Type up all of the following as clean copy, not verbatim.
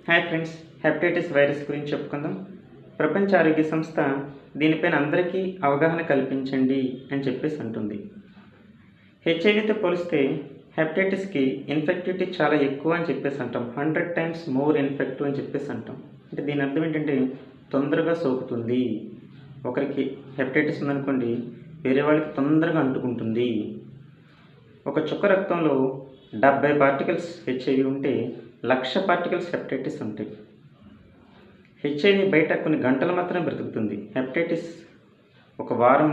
Hi friends, hepatitis virus గురించి చెప్పుకుందాం. ప్రపంచ ఆరోగ్య సంస్థ దీనిపైన అందరికీ అవగాహన కల్పించండి అని చెప్పేసి అంటుంది. హెచ్ఐవితో పోలిస్తే హెపటైటిస్కి ఇన్ఫెక్టివిటీ చాలా ఎక్కువ అని చెప్పేసి అంటాం. 100 times మోర్ ఇన్ఫెక్టివ్ అని చెప్పేసి అంటాం. అంటే దీని అర్థం ఏంటంటే తొందరగా సోకుతుంది. ఒకరికి హెపటైటిస్ ఉందనుకోండి, వేరే వాళ్ళకి తొందరగా అంటుకుంటుంది. ఒక చుక్క రక్తంలో 70 పార్టికల్స్ హెచ్ఐవి ఉంటే 1,00,000 పార్టికల్స్ హెపటైటిస్ ఉంటాయి. హెచ్ఐవి బయట కొన్ని గంటలు మాత్రమే బ్రతుకుతుంది. హెపటైటిస్ ఒక వారం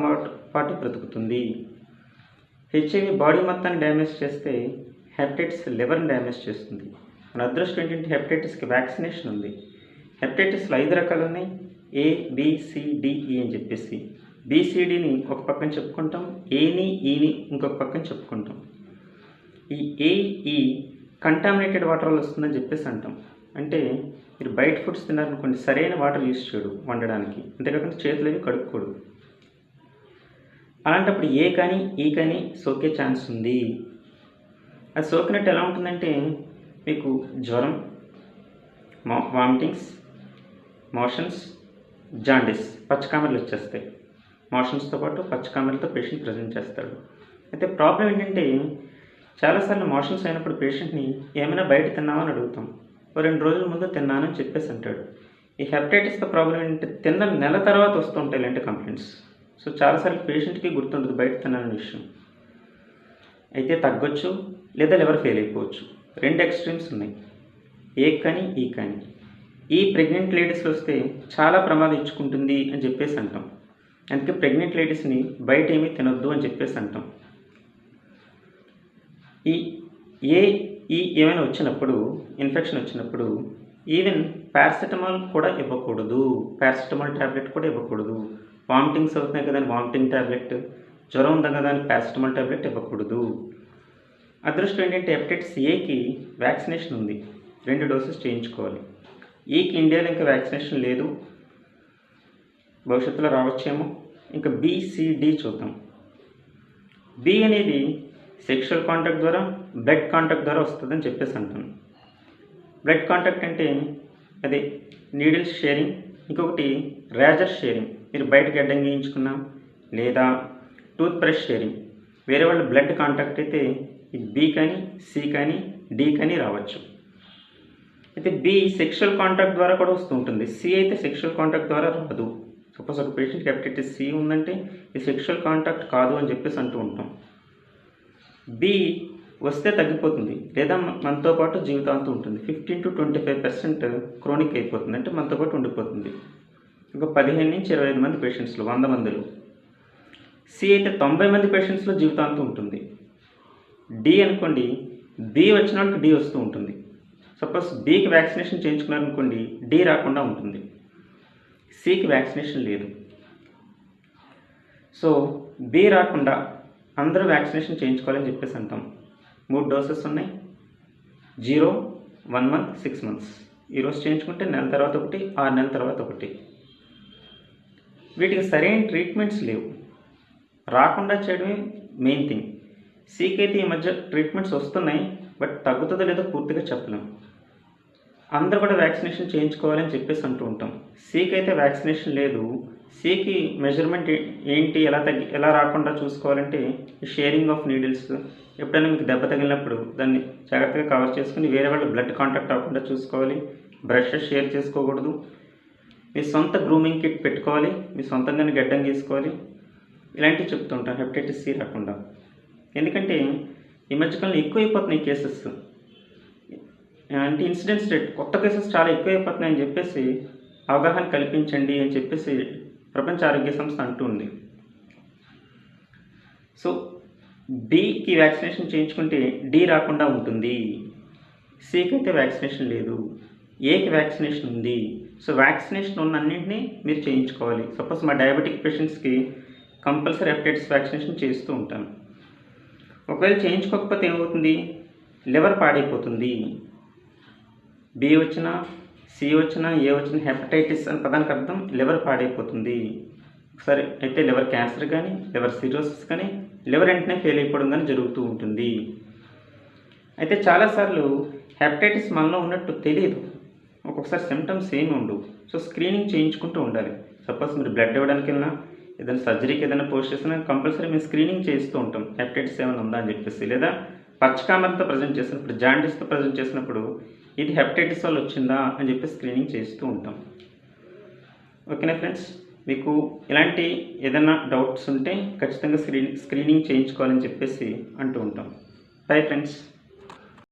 పాటు బ్రతుకుతుంది. హెచ్ఐవి బాడీ మొత్తాన్ని డ్యామేజ్ చేస్తే హెపటైటిస్ లివర్ని డ్యామేజ్ చేస్తుంది. మన అదృష్టం ఏంటంటే హెపటైటిస్కి వ్యాక్సినేషన్ ఉంది. హెపటైటిస్లో 5 రకాలు ఉన్నాయి. A, B, C, D, E అని చెప్పేసి. BCDని ఒక పక్కన చెప్పుకుంటాం, ఏని ఈని ఇంకొక పక్కన చెప్పుకుంటాం. ఈ ఏ కంటామినేటెడ్ వాటర్ వల్ల వస్తుందని చెప్పేసి అంటాం. అంటే మీరు బయట ఫుడ్స్ తిన్నారనుకోండి, సరైన వాటర్ యూస్ చేయడు వండడానికి, అంతేకాకుండా చేతులు ఏవి కడుక్కోడు. అలాంటప్పుడు ఏ కానీ ఈ కానీ సోకే ఛాన్స్ ఉంది. అది సోకినట్టు ఎలా ఉంటుందంటే మీకు జ్వరం, వామిటింగ్స్, మోషన్స్, జాండిస్, పచ్చకామెరలు వచ్చేస్తాయి. మోషన్స్తో పాటు పచ్చకామెరలతో పేషెంట్ ప్రజెంట్ చేస్తాడు. అయితే ప్రాబ్లం ఏంటంటే చాలాసార్లు మోషన్స్ అయినప్పుడు పేషెంట్ని ఏమైనా బయట తిన్నామని అడుగుతాం. 2 రోజుల ముందు తిన్నానని చెప్పేసి అంటాడు. ఈ హెపటైటిస్తో ప్రాబ్లం ఏంటంటే తిన్న నెల తర్వాత వస్తుంటాయి ఇలాంటి కంప్లైంట్స్. సో చాలాసార్లు పేషెంట్కి గుర్తుండదు బయట తిన్నానని విషయం. అయితే తగ్గొచ్చు, లేదా లివర్ ఫెయిల్ అయిపోవచ్చు. 2 ఎక్స్ట్రీమ్స్ ఉన్నాయి, ఏ కానీ ఈ కానీ. ఈ ప్రెగ్నెంట్ లేడీస్లో వస్తే చాలా ప్రమాదం ఇచ్చుకుంటుంది అని చెప్పేసి అంటాం. అందుకే ప్రెగ్నెంట్ లేడీస్ని బయట ఏమీ తినొద్దు అని చెప్పేసి అంటాం. ఏమైనా వచ్చినప్పుడు, ఇన్ఫెక్షన్ వచ్చినప్పుడు ఈవెన్ పారాసిటమాల్ కూడా ఇవ్వకూడదు. పారాసిటమాల్ ట్యాబ్లెట్ కూడా ఇవ్వకూడదు. వామిటింగ్స్ అవుతున్నాయి కదా అని వామిటింగ్ ట్యాబ్లెట్, జ్వరం ఉంది కదా అని పారాసిటమాల్ ట్యాబ్లెట్ ఇవ్వకూడదు. అదృష్టం ఏంటంటే హెపటైటిస్ ఏకి వ్యాక్సినేషన్ ఉంది. 2 డోసెస్ చేయించుకోవాలి. ఈకి ఇండియాలో ఇంకా వ్యాక్సినేషన్ లేదు, భవిష్యత్తులో రావచ్చేమో. ఇంకా BCD చూద్దాం. బి అనేది సెక్షువల్ కాంటాక్ట్ ద్వారా, బ్లడ్ కాంటాక్ట్ ద్వారా వస్తుందని చెప్పేసి అంటాను. బ్లడ్ కాంటాక్ట్ అంటే అదే నీడిల్స్ షేరింగ్, ఇంకొకటి రేజర్ షేరింగ్. మీరు బయట గడ్డం గీయించుకున్నా, లేదా టూత్ బ్రష్ షేరింగ్. వేరే వాళ్ళ బ్లడ్ కాంటాక్ట్ అయితే ఇది B కానీ, C కానీ, D కానీ రావచ్చు. అయితే B సెక్షువల్ కాంటాక్ట్ ద్వారా కూడా వస్తూ ఉంటుంది. C అయితే సెక్షువల్ కాంటాక్ట్ ద్వారా రాదు. సపోజ్ ఒక పేషెంట్కి హెపటైటిస్ C ఉందంటే ఇది సెక్షువల్ కాంటాక్ట్ కాదు అని చెప్పేసి అంటూ ఉంటాం. B వస్తే తగ్గిపోతుంది, లేదా మనతో పాటు జీవితాంతం ఉంటుంది. 15 to 25% క్రోనిక్ అయిపోతుంది, అంటే మనతో పాటు ఉండిపోతుంది. ఇంకా 15 నుంచి 25 మంది పేషెంట్స్లో, 100 మందిలో. C అయితే 90 మంది పేషెంట్స్లో జీవితాంతం ఉంటుంది. D అనుకోండి, B వచ్చిన వాళ్ళకి D వస్తూ ఉంటుంది. సపోజ్ Bకి వ్యాక్సినేషన్ చేయించుకున్నారనుకోండి, D రాకుండా ఉంటుంది. Cకి వ్యాక్సినేషన్ లేదు. సో B రాకుండా అందరూ వ్యాక్సినేషన్ చేయించుకోవాలని చెప్పేసి అంటాం. 3 డోసెస్ ఉన్నాయి, 0, 1 month, 6 months. ఈరోజు చేయించుకుంటే నెల తర్వాత ఒకటి, 6 నెలల తర్వాత ఒకటి. వీటికి సరైన ట్రీట్మెంట్స్ లేవు. రాకుండా చేయడమే మెయిన్ థింగ్. Cకి అయితే ఈ మధ్య ట్రీట్మెంట్స్ వస్తున్నాయి, బట్ తగ్గుతుందో లేదో పూర్తిగా చెప్పలేం. అందరూ కూడా వ్యాక్సినేషన్ చేయించుకోవాలని చెప్పేసి అంటూ ఉంటాం. Cకి అయితే వ్యాక్సినేషన్ లేదు. Cకి మెజర్మెంట్ ఏంటి, ఎలా రాకుండా చూసుకోవాలంటే షేరింగ్ ఆఫ్ నీడిల్స్. ఎప్పుడైనా మీకు దెబ్బ తగిలినప్పుడు దాన్ని జాగ్రత్తగా కవర్ చేసుకుని వేరే వాళ్ళు బ్లడ్ కాంటాక్ట్ అవ్వకుండా చూసుకోవాలి. బ్రషెస్ షేర్ చేసుకోకూడదు. మీ సొంత గ్రూమింగ్ కిట్ పెట్టుకోవాలి. మీ సొంతంగానే గడ్డం గీసుకోవాలి. ఇలాంటివి చెప్తూ ఉంటాం హెపటైటిస్ C రాకుండా. ఎందుకంటే ఈ మధ్యకాలంలో ఎక్కువైపోతున్నాయి కేసెస్. అంటే ఇన్సిడెన్స్ రేట్, కొత్త కేసెస్ చాలా ఎక్కువైపోతున్నాయని చెప్పేసి అవగాహన కల్పించండి అని చెప్పేసి ప్రపంచ ఆరోగ్య సంస్థ అంటూ ఉంది. సో Bకి వ్యాక్సినేషన్ చేయించుకుంటే D రాకుండా ఉంటుంది. Cకి అయితే వ్యాక్సినేషన్ లేదు. Aకి వ్యాక్సినేషన్ ఉంది. సో వ్యాక్సినేషన్ ఉన్న అన్నింటినీ మీరు చేయించుకోవాలి. సపోజ్ మా డయాబెటిక్ పేషెంట్స్కి కంపల్సరీ హెపటైటిస్ వ్యాక్సినేషన్ చేస్తూ ఉంటాను. ఒకవేళ చేయించుకోకపోతే ఏమవుతుంది, లివర్ పాడైపోతుంది. B వచ్చినా, C వచ్చినా, A వచ్చినా హెపటైటిస్ అని పదానికి అర్థం లివర్ పాడైపోతుంది. ఒకసారి అయితే లివర్ క్యాన్సర్ కానీ, లివర్ సిరోసిస్ కానీ, లివర్ వెంటనే ఫెయిల్ అయిపోవడం కానీ జరుగుతూ ఉంటుంది. అయితే చాలాసార్లు హెపటైటిస్ మనలో ఉన్నట్టు తెలియదు. ఒక్కొక్కసారి సిమ్టమ్స్ ఏమి ఉండవు. సో స్క్రీనింగ్ చేయించుకుంటూ ఉండాలి. సపోజ్ మీరు బ్లడ్ ఇవ్వడానికి వెళ్ళినా, ఏదైనా సర్జరీకి ఏదైనా పోస్ట్ చేసినా కంపల్సరీ మేము స్క్రీనింగ్ చేస్తూ ఉంటాం. హెపటైటిస్ ఏమైనా ఉందా అని చెప్పేసి, లేదా పచ్చకామెరతో ప్రజెంట్ చేసినప్పుడు, జాండీస్తో ప్రజెంట్ చేసినప్పుడు ఇది హెపటైటిస్ వల్ల వచ్చిందా అని చెప్పి స్క్రీనింగ్ చేస్తూ ఉంటాం. ఓకేనా ఫ్రెండ్స్, మీకు ఇలాంటి ఏదైనా డౌట్స్ ఉంటే ఖచ్చితంగా స్క్రీనింగ్ చేయించుకోవాలని చెప్పేసి అంటూ ఉంటాం. Bye friends.